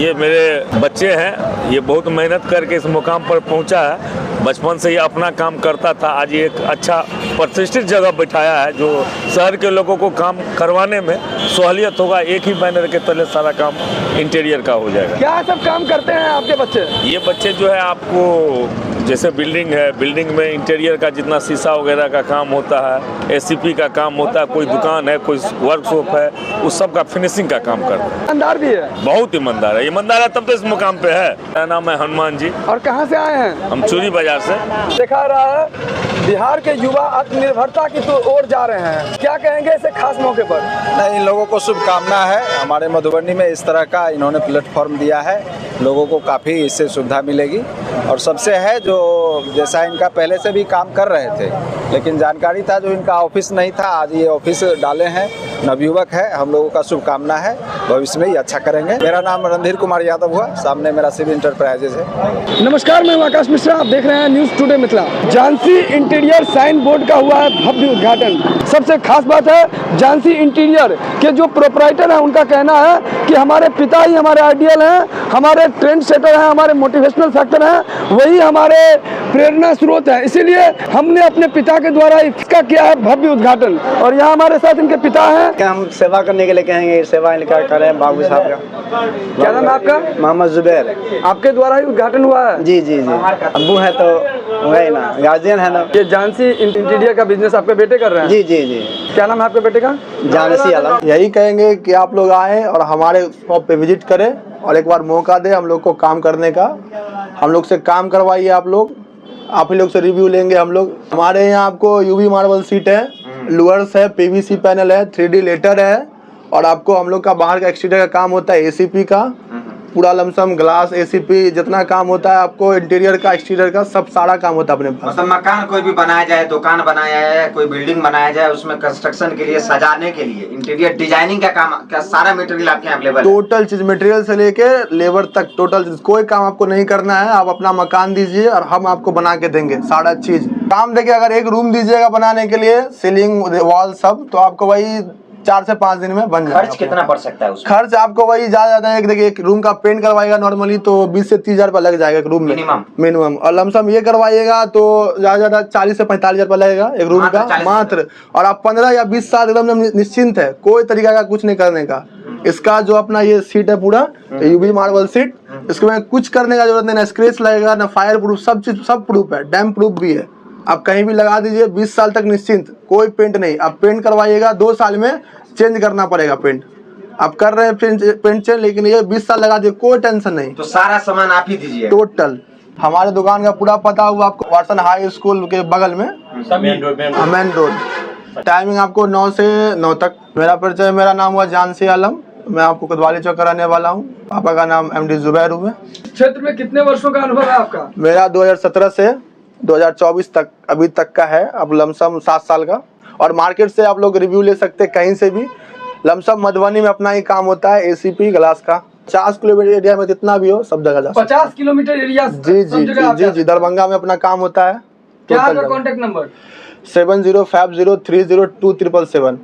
ये मेरे बच्चे हैं, ये बहुत मेहनत करके इस मुकाम पर पहुंचा है। बचपन से ये अपना काम करता था, आज ये एक अच्छा प्रतिष्ठित जगह बिठाया है जो शहर के लोगों को काम करवाने में सहूलियत होगा। एक ही बैनर के तले सारा काम इंटीरियर का हो जाएगा। क्या सब काम करते हैं आपके बच्चे? ये बच्चे जो है आपको जैसे बिल्डिंग है, बिल्डिंग में इंटीरियर का जितना शीशा वगैरह का काम होता है, एसीपी का काम होता है, कोई दुकान है, कोई वर्कशॉप है, उस सब का फिनिशिंग का काम करते हैं। ईमानदार भी है? बहुत ईमानदार है, ईमानदार है तब तो इस मुकाम पे है। मेरा नाम है हनुमान जी। और कहाँ से आए हैं? हम चूरी बाजार से। दिखा रहा है बिहार के युवा आत्मनिर्भरता की तो ओर जा रहे हैं, क्या कहेंगे इसे खास मौके पर? नहीं, इन लोगों को शुभकामना है। हमारे मधुबनी में इस तरह का इन्होंने प्लेटफॉर्म दिया है, लोगों को काफ़ी इससे सुविधा मिलेगी। और सबसे है जो जैसा इनका पहले से भी काम कर रहे थे, लेकिन जानकारी था जो इनका ऑफिस नहीं था, आज ये ऑफिस डाले हैं। नवयुवक है, हम लोगों का शुभकामना है, भविष्य में ये अच्छा करेंगे। मेरा नाम रणधीर कुमार यादव हुआ, सामने मेरा शिव इंटरप्राइजेज है। नमस्कार, मैं आकाश मिश्रा, आप देख रहे हैं news today Mithila. Jhansi interior sign board का हुआ है भव्य उद्घाटन। सबसे खास बात है झांसी इंटीरियर के जो प्रोपराइटर हैं उनका कहना है कि हमारे पिता ही हमारे आइडियल हैं, हमारे ट्रेंड सेटर हैं, हमारे मोटिवेशनल फैक्टर हैं, वही हमारे प्रेरणा स्रोत है। इसीलिए हमने अपने पिता के द्वारा इसका किया है भव्य उद्घाटन। और यहाँ हमारे साथ इनके पिता हैं। क्या हम सेवा करने के लिए कहेंगे, सेवा इनकार कर रहे हैं बाबू साहब का। क्या नाम है आपका? मोहम्मद जुबैर। आपके द्वारा ही उद्घाटन हुआ है? जी जी जी, अब्बू है तो वही ना, गार्जियन है ना। ये झांसी इंटीरियर का बिजनेस आपके बेटे कर रहे हैं? जी जी जी। क्या नाम है आपके बेटे का? जानसी आलम। यही कहेंगे कि आप लोग आएँ और हमारे शॉप पे विजिट करें और एक बार मौका दें हम लोग को काम करने का। हम लोग से काम करवाइए, आप ही लोग से रिव्यू लेंगे हम लोग। हमारे यहाँ आपको यूवी मार्बल सीट है, लुअर्स है, पीवीसी पैनल है, 3D लेटर है, और आपको हम लोग का बाहर का एक्सटीरियर का काम होता है, एसीपी का पूरा लमसम ग्लास एसीपी जितना काम होता है आपको इंटीरियर का एक्सटीरियर का सब सारा काम होता है अपने पास। मतलब मकान कोई भी बनाया जाए, दुकान बनाया जाए, कोई बिल्डिंग बनाया जाए, उसमें कंस्ट्रक्शन के लिए, सजाने के लिए, इंटीरियर डिजाइनिंग का काम, क्या सारा मटेरियल आपके यहाँ अवेलेबल है? टोटल चीज, मटेरियल से लेके लेबर तक टोटल चीज, कोई काम आपको नहीं करना है। आप अपना मकान दीजिए और हम आपको बना के देंगे सारा चीज। काम देखिए, अगर एक रूम दीजिएगा बनाने के लिए, सीलिंग वॉल सब, तो आपको वही 4 से 5 दिन में बन जाएगा। खर्च कितना पड़ सकता है उसमें? खर्च आपको वही ज्यादा है, देखिए एक रूम का पेंट करवाएगा नॉर्मली तो 20 से 30 हजार रुपया लग जाएगा एक रूम में मिनिमम। और लमसम ये करवाइएगा तो ज्यादा 40 से 45 हजार रुपया लगेगा एक रूम का मात्र। और आप 15 या 20 साल एकदम निश्चिंत है, कोई तरीका का कुछ नहीं करने का। इसका जो अपना ये सीट है पूरा यूवी मार्बल सीट, इसमें कुछ करने का जरूरत नहीं, ना स्क्रैच लगेगा, ना फायर प्रूफ, सब चीज सब प्रूफ है, डैम प्रूफ भी है। आप कहीं भी लगा दीजिए, 20 साल तक निश्चिंत, कोई पेंट नहीं। आप पेंट करवाइएगा 2 साल में चेंज करना पड़ेगा पेंट। आप कर रहे हैं पेंट चेंज, लेकिन ये 20 साल लगा दिए, कोई टेंशन नहीं। तो सारा सामान आप ही दीजिए टोटल। हमारे दुकान का पूरा पता हुआ आपको वाटसन हाई स्कूल के बगल में, मेन रोड। टाइमिंग आपको 9 से 9 तक। मेरा परिचय, मेरा नाम हुआ झांसी आलम, मैं आपको कोतवाली चौक का रहने वाला हूँ। पापा का नाम MD जुबैर हुए। क्षेत्र में कितने वर्षों का अनुभव है आपका? मेरा 2017 से 2024 तक अभी तक का है, अब लमसम 7 साल का। और मार्केट से आप लोग रिव्यू ले सकते हैं कहीं से भी। लमसम मधुबनी में अपना ही काम होता है, एसीपी ग्लास का। 50 किलोमीटर एरिया में जितना भी हो सब जगह जा सकते हैं। 50 किलोमीटर एरिया? जी जी जी जी। दरभंगा में अपना काम होता है। क्या आपका कॉन्टेक्ट नंबर? 7050302777।